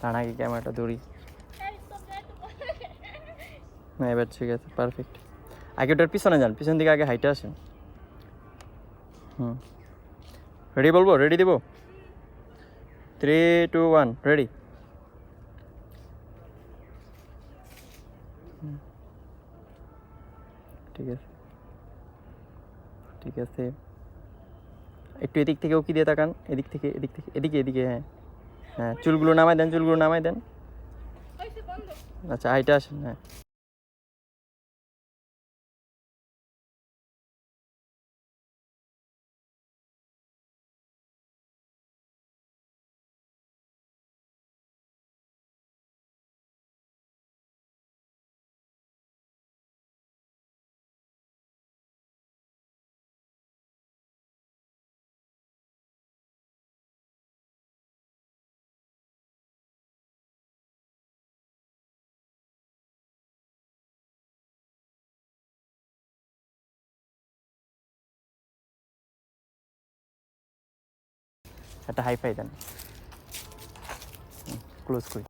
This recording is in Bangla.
তার আগে ক্যামেরাটা ধরি। না এবার ঠিক আছে, পারফেক্ট। আগে ওটার পিছনে যান, পিছন দিকে আগে হাইটে আসেন। রেডি বলবো? রেডি দেবো? 3, 2, 1 রেডি। ঠিক আছে, ঠিক আছে। একটু এদিক থেকে উকি দিয়ে তাকান, এদিক থেকে, এদিক থেকে, এদিকে, এদিকে। হ্যাঁ হ্যাঁ, চুলগুলো নামাই দেন, চুলগুলো নামাই দেন। আচ্ছা হাইটে আসেন। হ্যাঁ একটা হাই ফাই দেন, ক্লোজ করি।